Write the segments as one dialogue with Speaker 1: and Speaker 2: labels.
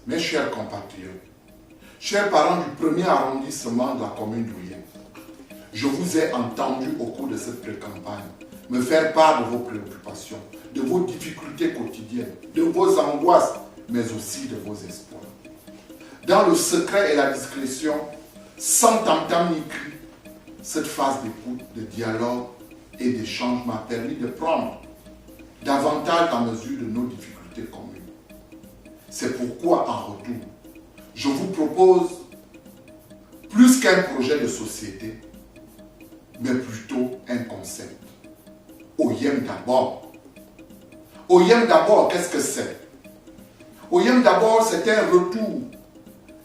Speaker 1: Mes chers compatriotes, chers parents du premier arrondissement de la commune d'Oyem, je vous ai entendu au cours de cette pré-campagne me faire part de vos préoccupations, de vos difficultés quotidiennes, de vos angoisses, mais aussi de vos espoirs. Dans le secret et la discrétion, sans tam-tam ni cri, cette phase d'écoute, de dialogue et d'échange m'a permis de prendre davantage la mesure de nos difficultés communes. C'est pourquoi, en retour, je vous propose plus qu'un projet de société, mais plutôt un concept. Oyem d'abord. Oyem d'abord, qu'est-ce que c'est? Oyem d'abord, c'est un retour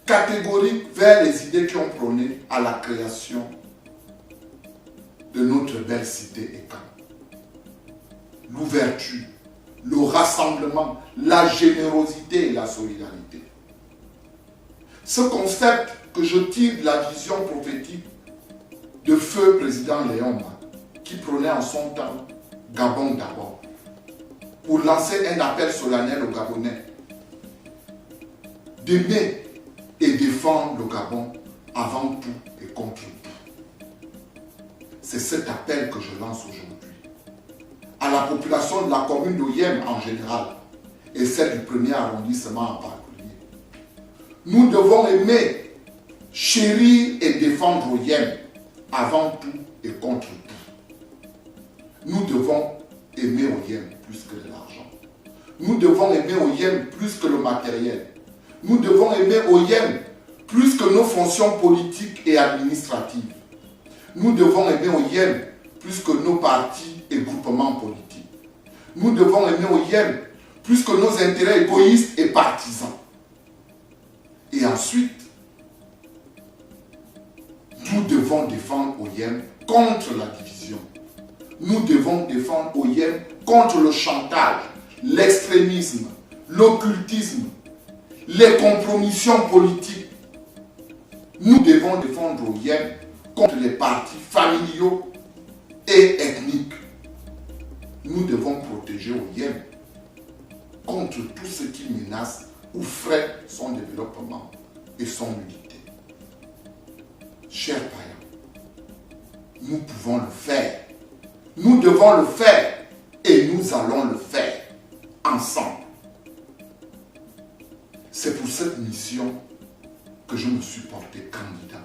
Speaker 1: catégorique vers les idées qui ont prôné à la création de notre belle cité Ekan. L'ouverture, le rassemblement, la générosité et la solidarité. Ce concept que je tire de la vision prophétique de feu président Léon Ma, qui prônait en son temps Gabon d'abord, pour lancer un appel solennel aux Gabonais d'aimer et défendre le Gabon avant tout et contre tout. C'est cet appel que je lance aujourd'hui à la population de la commune d'Oyem en général et celle du premier arrondissement en particulier. Nous devons aimer, chérir et défendre Oyem avant tout et contre tout. Nous devons aimer Oyem plus que de l'argent. Nous devons aimer Oyem plus que le matériel. Nous devons aimer Oyem plus que nos fonctions politiques et administratives. Nous devons aimer Oyem plus que nos partis et groupements politiques. Nous devons aimer Oyem plus que nos intérêts égoïstes et partisans. Et ensuite, nous devons défendre Oyem contre la division. Nous devons défendre Oyem contre le chantage, l'extrémisme, l'occultisme, les compromissions politiques. Nous devons défendre Oyem contre les partis familiaux et ethniques. Nous devons protéger Oyem contre tout ce qui menace ou freine son développement et son unité. Chers païens, nous pouvons le faire. Nous devons le faire et nous allons le faire ensemble. C'est pour cette mission que je me suis porté candidat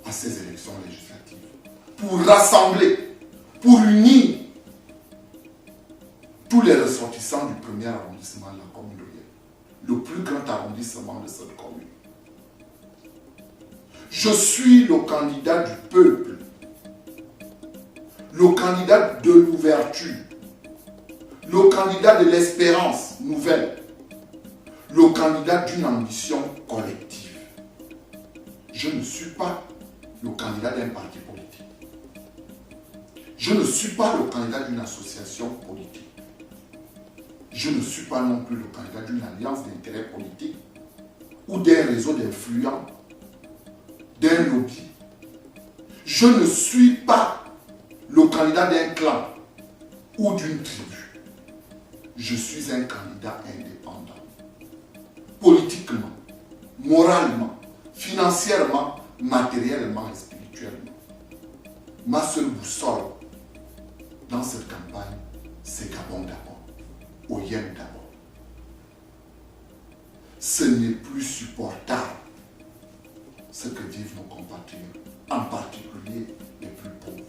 Speaker 1: à ces élections législatives. Pour rassembler, pour unir tous les ressortissants du premier arrondissement de la commune d'Oyem, le plus grand arrondissement de cette commune. Je suis le candidat du peuple, le candidat de l'ouverture, le candidat de l'espérance nouvelle, le candidat d'une ambition collective. Je ne suis pas le candidat d'un parti politique. Je ne suis pas le candidat d'une association politique. Je ne suis pas non plus le candidat d'une alliance d'intérêts politiques ou d'un réseau d'influents, d'un lobby. Je ne suis pas le candidat d'un clan ou d'une tribu. Je suis un candidat indépendant. Politiquement, moralement, financièrement, matériellement et spirituellement. Ma seule boussole dans cette campagne, c'est Gabon d'abord, Oyem d'abord. Ce n'est plus supportable ce que vivent nos compatriotes, en particulier les plus pauvres.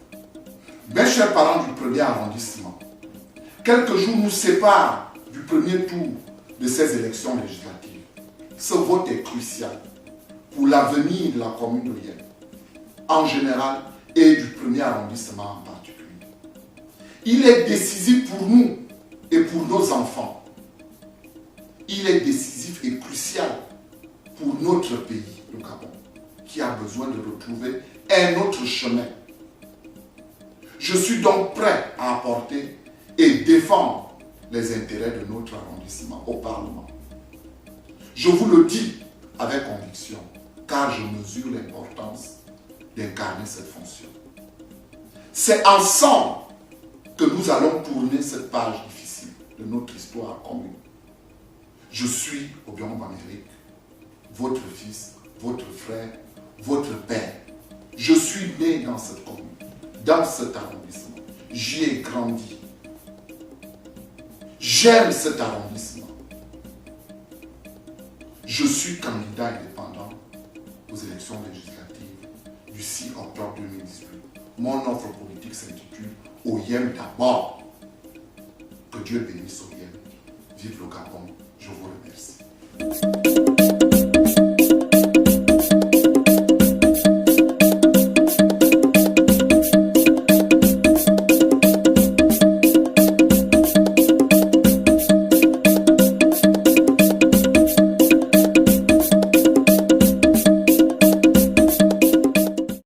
Speaker 1: Mes chers parents du premier arrondissement, quelques jours nous séparent du premier tour de ces élections législatives. Ce vote est crucial pour l'avenir de la commune d'Oyem, en général, et du premier arrondissement en particulier. Il est décisif pour nous et pour nos enfants. Il est décisif et crucial pour notre pays, le Gabon, qui a besoin de retrouver un autre chemin. Je suis donc prêt à apporter et défendre les intérêts de notre arrondissement au Parlement. Je vous le dis avec conviction, car je mesure l'importance d'incarner cette fonction. C'est ensemble que nous allons tourner cette page difficile de notre histoire commune. Je suis Obiang Bamérique, votre fils, votre frère, votre père. Je suis né dans cette commune, dans cet arrondissement. J'y ai grandi. J'aime cet arrondissement. Je suis candidat indépendant aux élections législatives du 6 octobre 2018. Mon offre politique s'intitule Oyem d'abord. Que Dieu bénisse Oyem. Vive le Gabon. Je vous remercie.